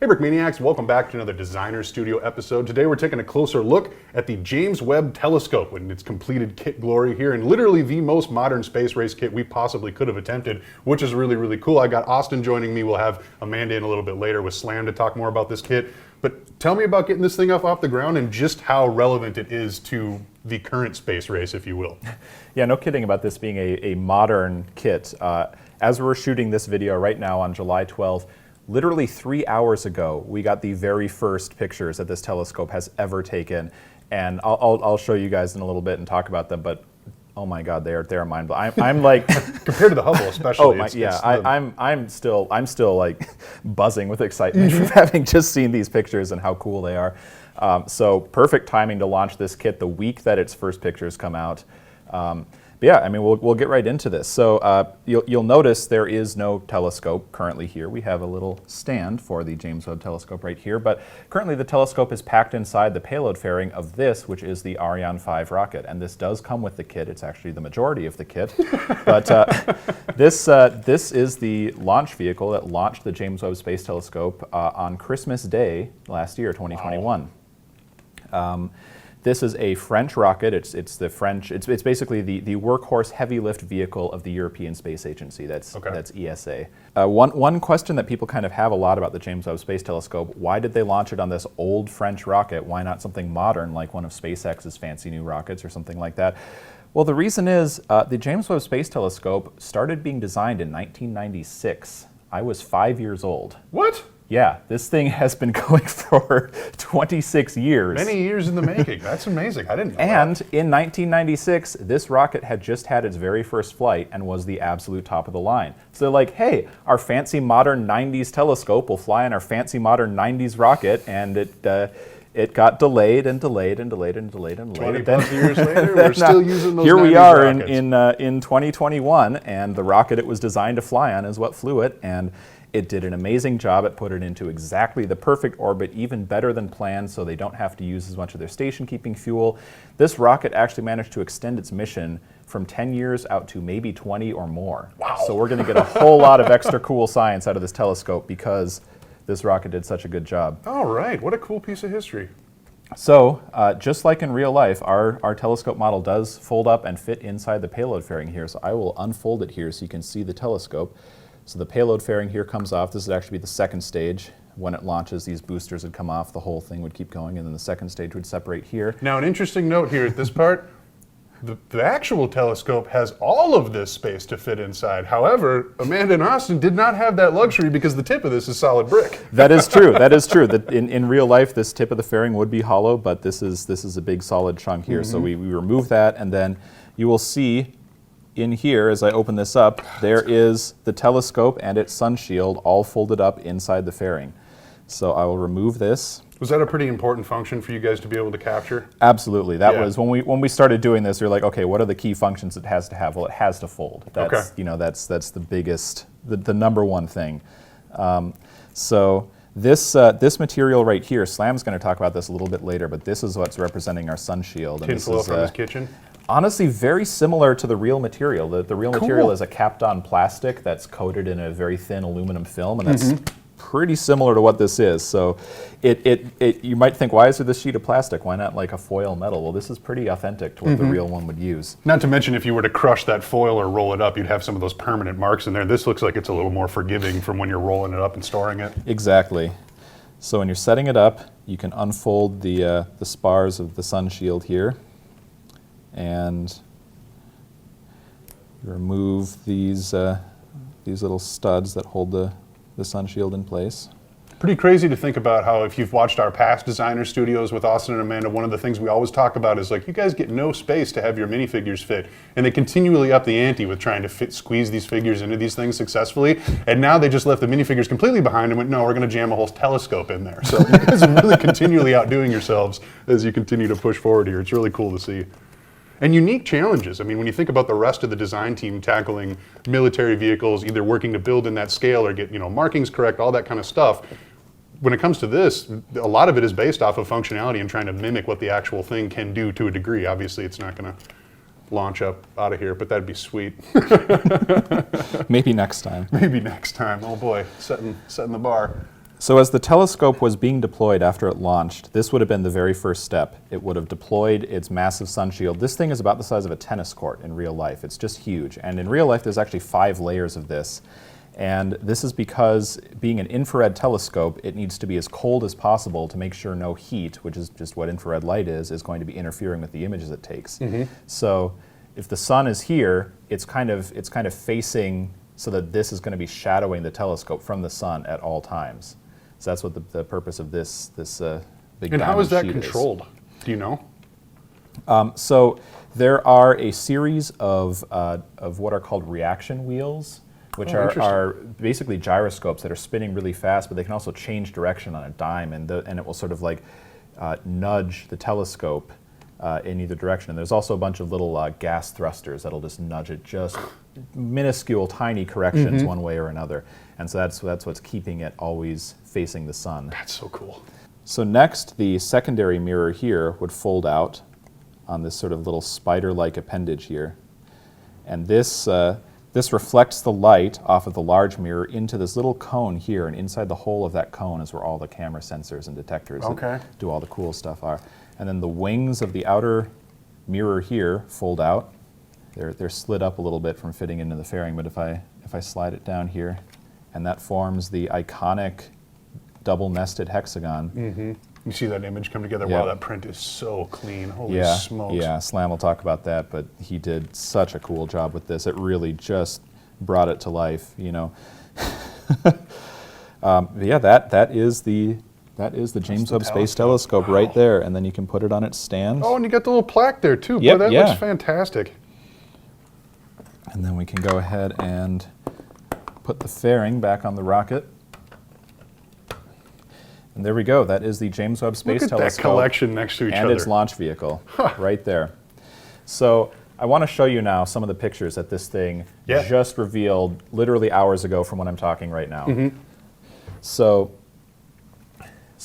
Hey Brickmaniacs, welcome back to another Designer Studio episode. Today we're taking a closer look at the James Webb telescope in its completed kit glory here, and literally the most modern space race kit we possibly could have attempted, which is really, really cool. I got Austin joining me. We'll have Amanda in a little bit later with Slam to talk more about this kit. But tell me about getting this thing off the ground and just how relevant it is to the current space race, if you will. Yeah, no kidding about this being a modern kit. As we're shooting this video right now on July 12th, literally 3 hours ago, we got the very first pictures that this telescope has ever taken, and I'll show you guys in a little bit and talk about them. But oh my God, they're mind-blowing. I'm like compared to the Hubble, especially. I'm still like buzzing with excitement from having just seen these pictures and how cool they are. So perfect timing to launch this kit the week that its first pictures come out. But yeah, I mean, we'll get right into this. So you'll notice there is no telescope currently here. We have a little stand for the James Webb telescope right here, but currently the telescope is packed inside the payload fairing of this, which is the Ariane 5 rocket. And this does come with the kit. It's actually the majority of the kit. But this is the launch vehicle that launched the James Webb Space Telescope on Christmas Day last year, 2021. Wow. This is a French rocket. It's basically the workhorse heavy lift vehicle of the European Space Agency. That's ESA. One question that people kind of have a lot about the James Webb Space Telescope: why did they launch it on this old French rocket? Why not something modern like one of SpaceX's fancy new rockets or something like that? Well, the reason is the James Webb Space Telescope started being designed in 1996. I was 5 years old. What? Yeah, this thing has been going for 26 years. Many years in the making. That's amazing. I didn't know And that. in 1996, this rocket had just had its very first flight and was the absolute top of the line. So they're like, hey, our fancy modern 90s telescope will fly on our fancy modern 90s rocket, and it got delayed and delayed and delayed and delayed and delayed. 20 plus years later, we're still using those 90s Here we are rockets. in 2021, and the rocket it was designed to fly on is what flew it, and it did an amazing job. It put it into exactly the perfect orbit, even better than planned, so they don't have to use as much of their station-keeping fuel. This rocket actually managed to extend its mission from 10 years out to maybe 20 or more. Wow. So we're going to get a whole lot of extra cool science out of this telescope because this rocket did such a good job. All right, what a cool piece of history. So, just like in real life, our telescope model does fold up and fit inside the payload fairing here. So I will unfold it here so you can see the telescope. So the payload fairing here comes off. This would actually be the second stage. When it launches, these boosters would come off, the whole thing would keep going, and then the second stage would separate here. Now, an interesting note here at this part, the actual telescope has all of this space to fit inside. However, Amanda and Austin did not have that luxury because the tip of this is solid brick. That is true. That is true. In real life, this tip of the fairing would be hollow, but this is a big solid chunk here. So we remove that, and then you will see in here, as I open this up, there is the telescope and its sun shield all folded up inside the fairing. So I will remove this. Was that a pretty important function for you guys to be able to capture? Absolutely. That was when we started doing this. We were like, okay, what are the key functions it has to have? Well, it has to fold. That's that's the biggest, the number one thing. So this material right here, Slam's going to talk about this a little bit later, but this is what's representing our sun shield. Tinfoil from his kitchen. Honestly, very similar to the real material. The real material is a capped-on plastic that's coated in a very thin aluminum film, and that's pretty similar to what this is. So you might think, why is there this sheet of plastic? Why not like a foil metal? Well, this is pretty authentic to what the real one would use. Not to mention, if you were to crush that foil or roll it up, you'd have some of those permanent marks in there. This looks like it's a little more forgiving from when you're rolling it up and storing it. Exactly. So when you're setting it up, you can unfold the spars of the sun shield here, and remove these little studs that hold the sun shield in place. Pretty crazy to think about how, if you've watched our past Designer Studios with Austin and Amanda, one of the things we always talk about is like, you guys get no space to have your minifigures fit, and they continually up the ante with trying to squeeze these figures into these things successfully, and now they just left the minifigures completely behind and went, no, we're going to jam a whole telescope in there. So you guys are really continually outdoing yourselves as you continue to push forward here. It's really cool to see. And unique challenges. I mean, when you think about the rest of the design team tackling military vehicles, either working to build in that scale or get markings correct, all that kind of stuff, when it comes to this, a lot of it is based off of functionality and trying to mimic what the actual thing can do to a degree. Obviously, it's not going to launch up out of here, but that'd be sweet. Maybe next time. Maybe next time. Oh boy, setting the bar. So as the telescope was being deployed after it launched, this would have been the very first step. It would have deployed its massive sun shield. This thing is about the size of a tennis court in real life. It's just huge. And in real life, there's actually 5 layers of this. And this is because, being an infrared telescope, it needs to be as cold as possible to make sure no heat, which is just what infrared light is going to be interfering with the images it takes. So if the sun is here, it's kind of facing so that this is going to be shadowing the telescope from the sun at all times. So that's what the purpose of this big And how is that sheet controlled? Do you know? So there are a series of what are called reaction wheels, which are basically gyroscopes that are spinning really fast, but they can also change direction on a dime, and it will sort of like nudge the telescope in either direction. And there's also a bunch of little gas thrusters that'll just nudge it, just minuscule, tiny corrections one way or another. And so that's what's keeping it always facing the sun. That's so cool. So next, the secondary mirror here would fold out on this sort of little spider-like appendage here. And this reflects the light off of the large mirror into this little cone here, and inside the hole of that cone is where all the camera sensors and detectors that do all the cool stuff are. And then the wings of the outer mirror here fold out. They're slid up a little bit from fitting into the fairing, but if I slide it down here, and that forms the iconic double-nested hexagon. You see that image come together? Yeah. Wow, that print is so clean. Holy smokes. Yeah, Slam will talk about that, but he did such a cool job with this. It really just brought it to life, you know. Yeah, that is the James Webb Space Telescope right there, and then you can put it on its stand. Oh, and you got the little plaque there too. Yep, Boy, that yeah. looks fantastic. And then we can go ahead and put the fairing back on the rocket. And there we go. That is the James Webb Space Look at Telescope. that collection next to each and other. its launch vehicle, right there. So I want to show you now some of the pictures that this thing just revealed literally hours ago from when I'm talking right now. So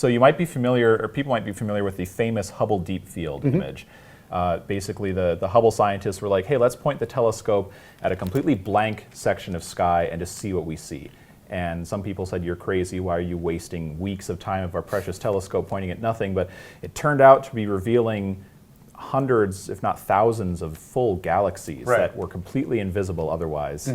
you might be familiar, or people might be familiar with the famous Hubble Deep Field image. Basically, the Hubble scientists were like, hey, let's point the telescope at a completely blank section of sky and just see what we see. And some people said, you're crazy, why are you wasting weeks of time of our precious telescope pointing at nothing? But it turned out to be revealing hundreds, if not thousands, of full galaxies that were completely invisible otherwise.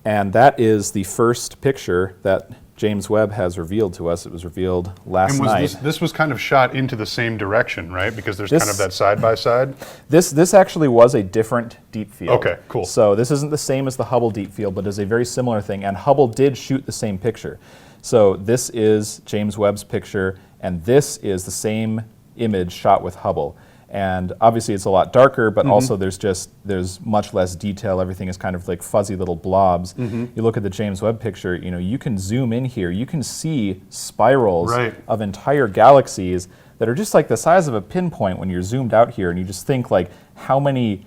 And that is the first picture that James Webb has revealed to us. It was revealed last night. This was kind of shot into the same direction, right? Because there's kind of that side-by-side? This actually was a different deep field. Okay, cool. So this isn't the same as the Hubble Deep Field, but is a very similar thing. And Hubble did shoot the same picture. So this is James Webb's picture, and this is the same image shot with Hubble. And obviously it's a lot darker, but also there's much less detail. Everything is kind of like fuzzy little blobs. You look at the James Webb picture, you know, you can zoom in here, you can see spirals of entire galaxies that are just like the size of a pinpoint when you're zoomed out here, and you just think like how many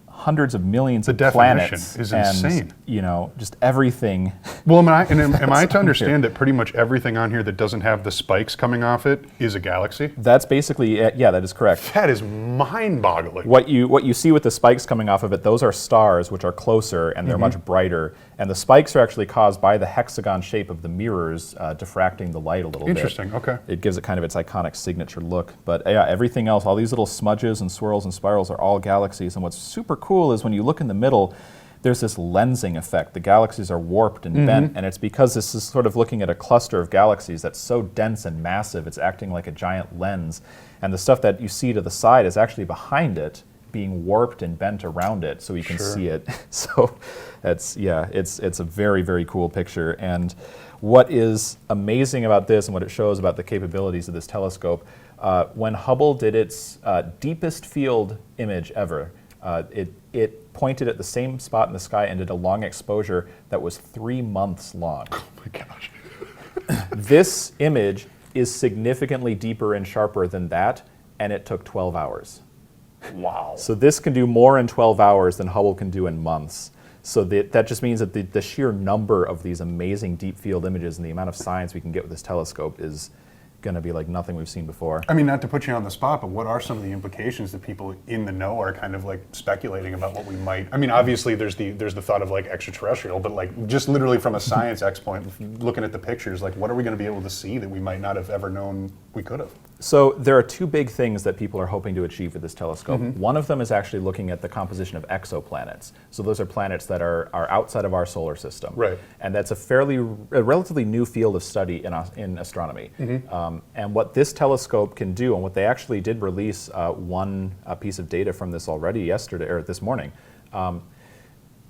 hundreds of millions of planets. The definition is insane. You know, just everything. Well, am I to understand that pretty much everything on here that doesn't have the spikes coming off it is a galaxy? That's basically, yeah, that is correct. That is mind-boggling. What you see with the spikes coming off of it, those are stars, which are closer and they're much brighter. And the spikes are actually caused by the hexagon shape of the mirrors diffracting the light a little bit. Interesting, okay. It gives it kind of its iconic signature look. But yeah, everything else, all these little smudges and swirls and spirals are all galaxies. And what's super cool is when you look in the middle, there's this lensing effect. The galaxies are warped and bent, and it's because this is sort of looking at a cluster of galaxies that's so dense and massive, it's acting like a giant lens. And the stuff that you see to the side is actually behind it, being warped and bent around it so you can see it. So it's a very, very cool picture. And what is amazing about this and what it shows about the capabilities of this telescope, when Hubble did its deepest field image ever, it pointed at the same spot in the sky and did a long exposure that was 3 months long. Oh my gosh. This image is significantly deeper and sharper than that, and it took 12 hours. Wow. So this can do more in 12 hours than Hubble can do in months. So that just means that the sheer number of these amazing deep field images and the amount of science we can get with this telescope is going to be like nothing we've seen before. I mean, not to put you on the spot, but what are some of the implications that people in the know are kind of like speculating about what we might? I mean, obviously there's the thought of like extraterrestrial, but like just literally from a science X point, looking at the pictures, like what are we going to be able to see that we might not have ever known we could have? So there are two big things that people are hoping to achieve with this telescope. One of them is actually looking at the composition of exoplanets. So those are planets that are outside of our solar system. Right. And that's a relatively new field of study in astronomy. And what this telescope can do, and what they actually did release one piece of data from this already yesterday, or this morning,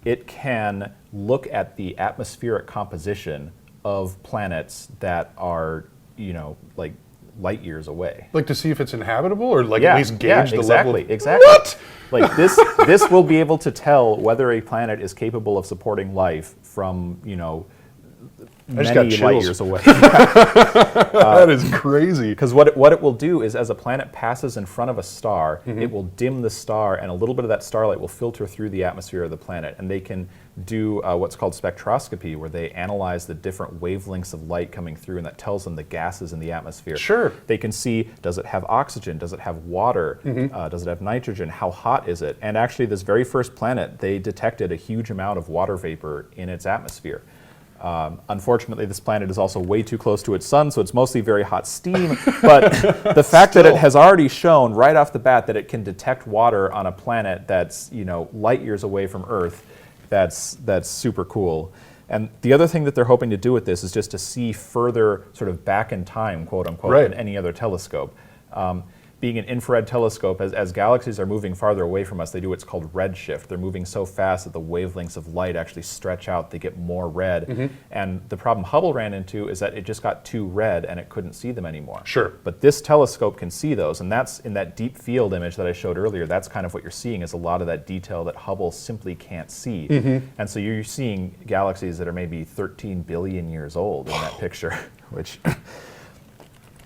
it can look at the atmospheric composition of planets that are, like light years away. Like to see if it's inhabitable, or like at least gauge the level of... Exactly. What? Like this will be able to tell whether a planet is capable of supporting life from, many light years away. That is crazy. Because what it will do is, as a planet passes in front of a star, it will dim the star, and a little bit of that starlight will filter through the atmosphere of the planet, and they can do what's called spectroscopy, where they analyze the different wavelengths of light coming through, and that tells them the gases in the atmosphere. Sure. They can see, does it have oxygen? Does it have water? Does it have nitrogen? How hot is it? And actually, this very first planet, they detected a huge amount of water vapor in its atmosphere. Unfortunately, this planet is also way too close to its sun, so it's mostly very hot steam. But the fact that it has already shown right off the bat that it can detect water on a planet that's light years away from Earth, that's super cool. And the other thing that they're hoping to do with this is just to see further sort of back in time, quote unquote, than any other telescope. Being an infrared telescope, as galaxies are moving farther away from us, they do what's called redshift. They're moving so fast that the wavelengths of light actually stretch out, they get more red. And the problem Hubble ran into is that it just got too red and it couldn't see them anymore. Sure. But this telescope can see those, and that's in that deep field image that I showed earlier. That's kind of what you're seeing, is a lot of that detail that Hubble simply can't see. And so you're seeing galaxies that are maybe 13 billion years old in that picture, which...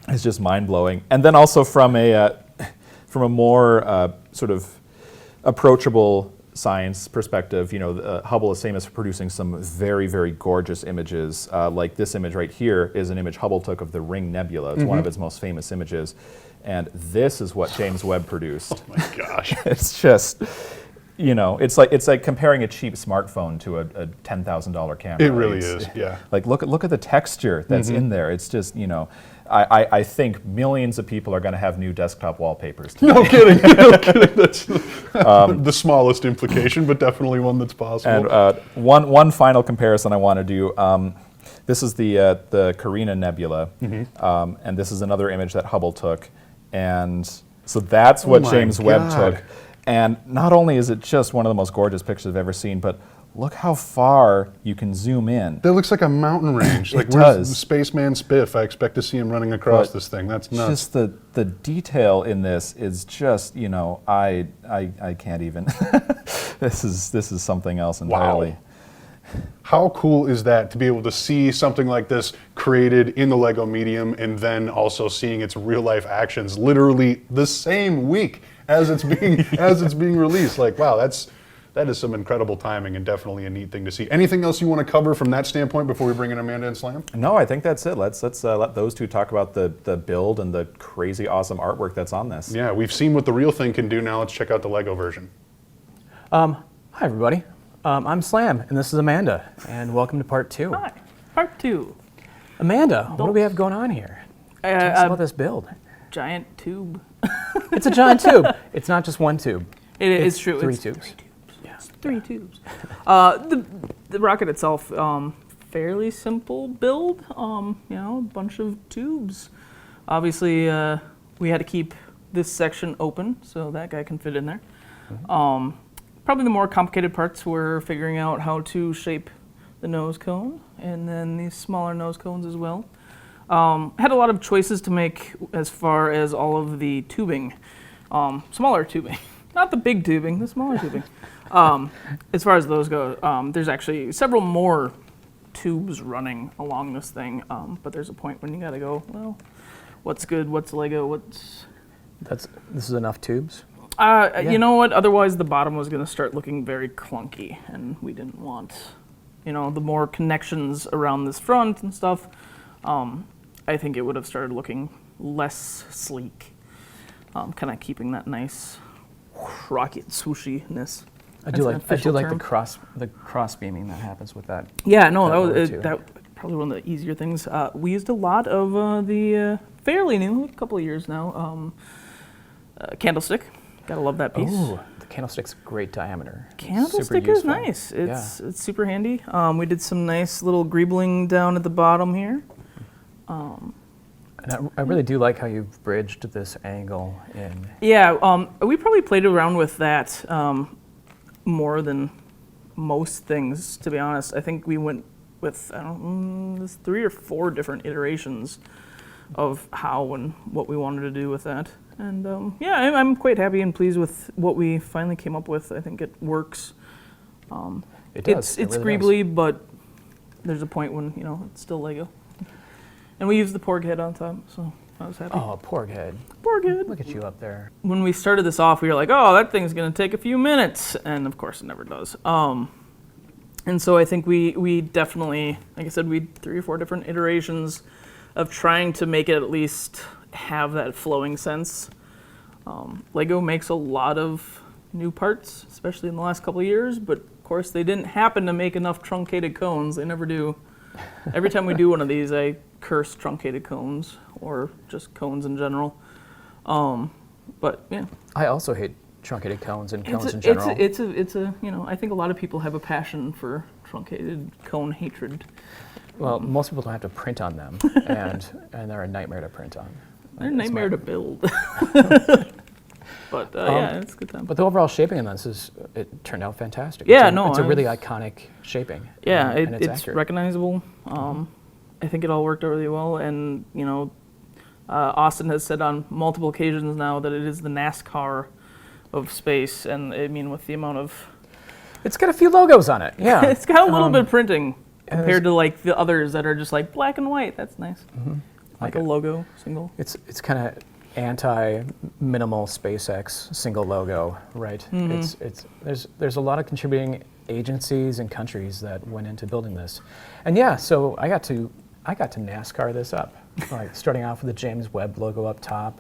It's just mind-blowing. And then also from a more sort of approachable science perspective, Hubble is famous for producing some very, very gorgeous images. Like this image right here is an image Hubble took of the Ring Nebula. It's one of its most famous images. And this is what James Webb produced. Oh my gosh. It's just... it's like comparing a cheap smartphone to a $10,000 camera. It really is, yeah. Like look at the texture that's in there. It's just, I think millions of people are going to have new desktop wallpapers today. No kidding. That's the smallest implication, but definitely one that's possible. And one final comparison I want to do. This is the Carina Nebula, and this is another image that Hubble took, and so that's what James Webb took. And not only is it just one of the most gorgeous pictures I've ever seen, but look how far you can zoom in. That looks like a mountain range. Like, where's Spaceman Spiff? I expect to see him running across this thing. That's nuts. Just the detail in this is just, I can't even. This is something else entirely. Wow. How cool is that to be able to see something like this created in the Lego medium, and then also seeing its real life actions literally the same week as it's being released? Like, wow, that is some incredible timing, and definitely a neat thing to see. Anything else you want to cover from that standpoint before we bring in Amanda and Slam? No, I think that's it. Let's let those two talk about the build and the crazy awesome artwork that's on this. Yeah, we've seen what the real thing can do. Now let's check out the Lego version. Hi everybody. I'm Slam, and this is Amanda, and welcome to part 2. Hi, part 2. Amanda, what do we have going on here? Tell us about this build. Giant tube. It's a giant tube. It's not just one tube. It's true. Three it's tubes. 3 tubes. Yeah. It's 3 tubes. The rocket itself, fairly simple build. A bunch of tubes. Obviously, we had to keep this section open so that guy can fit in there. Probably the more complicated parts were figuring out how to shape the nose cone, and then these smaller nose cones as well. Had a lot of choices to make as far as all of the tubing, smaller tubing, not the big tubing, the smaller tubing. As far as those go, there's actually several more tubes running along this thing, but there's a point when you gotta go, well, what's good, what's Lego, This is enough tubes? You know what, otherwise the bottom was gonna start looking very clunky, and we didn't want, the more connections around this front and stuff. I think it would have started looking less sleek, kind of keeping that nice rocket swooshiness. I do That's an like official the term. cross beaming that happens with that. Yeah, no, that that logo was too. that probably one of the easier things. We used a lot of the fairly new, a couple of years now, candlestick. Gotta love that piece. Ooh, the candlestick's great diameter. Candlestick Super is useful. nice. It's super handy. We did some nice little greebling down at the bottom here. And I really do like how you've bridged this angle in. Yeah, we probably played around with that more than most things, to be honest. I think we went with, there's 3 or 4 different iterations of how and what we wanted to do with that. And yeah, I'm quite happy and pleased with what we finally came up with. I think it works. It does. It's it really greebly, but there's a point when, it's still Lego. And we used the porg head on top, so I was happy. Oh, porg head. Porg head. Look at you up there. When we started this off, we were like, oh, that thing's going to take a few minutes. And of course, it never does. And so I think we definitely, like I said, we had 3 or 4 different iterations of trying to make it at least have that flowing sense. Lego makes a lot of new parts, especially in the last couple of years, but of course they didn't happen to make enough truncated cones. They never do. Every time we do one of these, I curse truncated cones or just cones in general. But yeah. I also hate truncated cones and cones in general. It's a I think a lot of people have a passion for truncated cone hatred. Well, most people don't have to print on them, and they're a nightmare to print on. They're a nightmare to build. But yeah, it's a good time. But the overall shaping in this it turned out fantastic. Yeah, it's a really iconic shaping. Yeah, and it's it's accurate. recognizable. I think it all worked out really well, and Austin has said on multiple occasions now that it is the NASCAR of space, and I mean with the amount of It's got a few logos on it. Yeah, it's got a little bit of printing compared to like the others that are just like black and white. That's nice. Like a logo single. It's kind of anti-minimal SpaceX single logo, right? There's a lot of contributing agencies and countries that went into building this, and yeah, so I got to NASCAR this up, like starting off with the James Webb logo up top,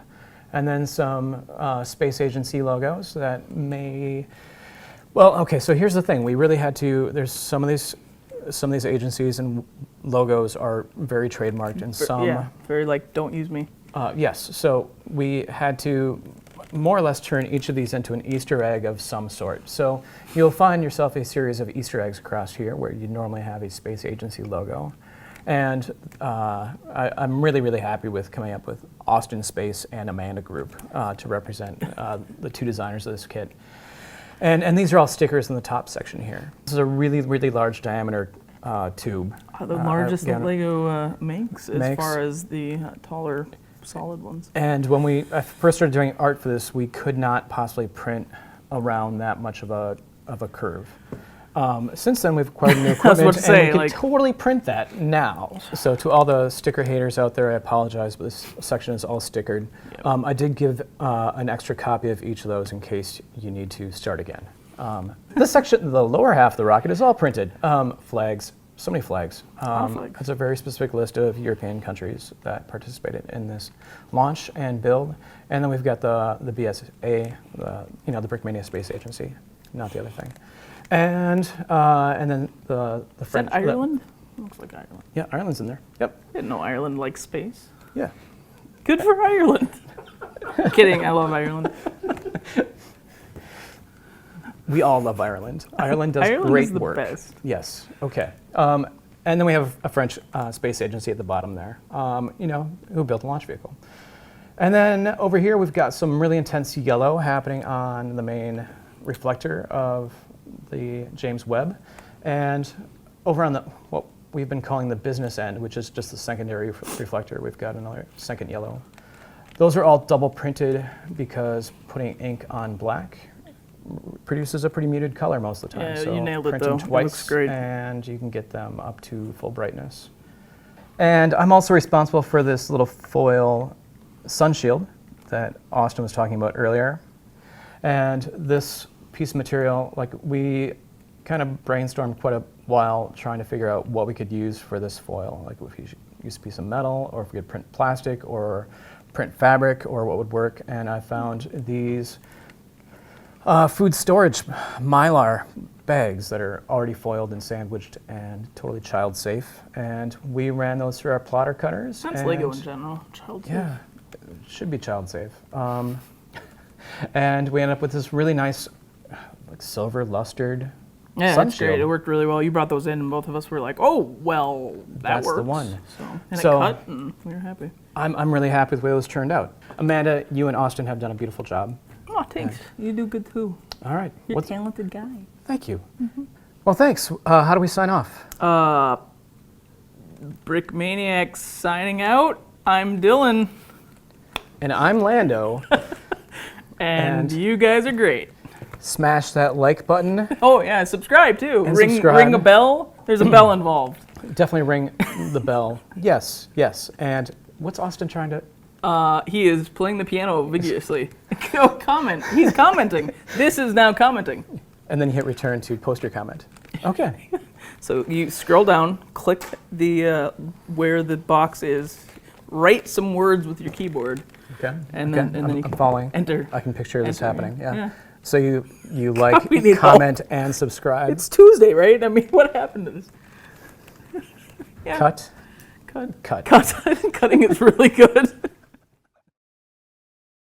and then some space agency logos that may. Well, okay, so here's the thing: we really had to. There's some of these agencies and logos are very trademarked, and some very like don't use me. Yes, so we had to more or less turn each of these into an Easter egg of some sort. So you'll find yourself a series of Easter eggs across here where you normally have a space agency logo. And I'm really, really happy with coming up with Austin Space and Amanda Group to represent the 2 designers of this kit. And these are all stickers in the top section here. This is a really, really large diameter tube. The largest that again, Lego makes as far as the taller solid ones. And when we first started doing art for this, we could not possibly print around that much of a curve. Since then, we've acquired new equipment, and we can totally print that now. So to all the sticker haters out there, I apologize, but this section is all stickered. Yep. I did give an extra copy of each of those in case you need to start again. This section, the lower half of the rocket, is all printed. Flags. So many flags. It's a very specific list of European countries that participated in this launch and build. And then we've got the BSA, the Brickmania Space Agency, not the other thing. And then the French. Is that Ireland? Looks like Ireland. Yeah, Ireland's in there. Yep. I didn't know Ireland liked space. Yeah. Good for Ireland. Kidding, I love Ireland. We all love Ireland. Ireland does Ireland great is the work. best. Yes. Okay. And then we have a French space agency at the bottom there, who built a launch vehicle. And then over here we've got some really intense yellow happening on the main reflector of the James Webb, and over on what we've been calling the business end, which is just the secondary reflector, we've got another second yellow. Those are all double printed because putting ink on black produces a pretty muted color most of the time. Yeah, so you nailed it print though. them twice, It looks great. and you can get them up to full brightness. And I'm also responsible for this little foil sun shield that Austin was talking about earlier. And this piece of material, like we kind of brainstormed quite a while trying to figure out what we could use for this foil. Like if we use a piece of metal, or if we could print plastic, or print fabric, or what would work. And I found these food storage Mylar bags that are already foiled and sandwiched and totally child safe. And we ran those through our plotter cutters. That's Lego in general, child safe. Yeah, it should be child safe. And we ended up with this really nice, like silver lustered Yeah, sun that's great. shield. It worked really well. You brought those in, and both of us were like, "Oh, well, that That's works." the one. And So- it cut, and we were happy. I'm really happy with the way those turned out. Amanda, you and Austin have done a beautiful job. Oh, thanks. You do good too. All right. You're a talented guy. Thank you. Well, thanks. How do we sign off? Brickmaniacs signing out. I'm Dylan, And I'm Lando. and you guys are great. Smash that like button. Oh yeah, subscribe too. And Ring subscribe. a bell. There's a bell involved. Definitely ring the bell. Yes, yes. And what's Austin trying to... He is playing the piano vigorously. Go comment. He's commenting. This is now commenting. And then you hit return to post your comment. Okay. So you scroll down, click the where the box is, write some words with your keyboard, Okay. and Okay. then you I'm can following. enter. I can picture this Enter, happening. Yeah. yeah. So you like, We need comment, and subscribe. It's Tuesday, right? I mean, what happened to this? Yeah. Cut. Cut. Cut. Cutting is really good.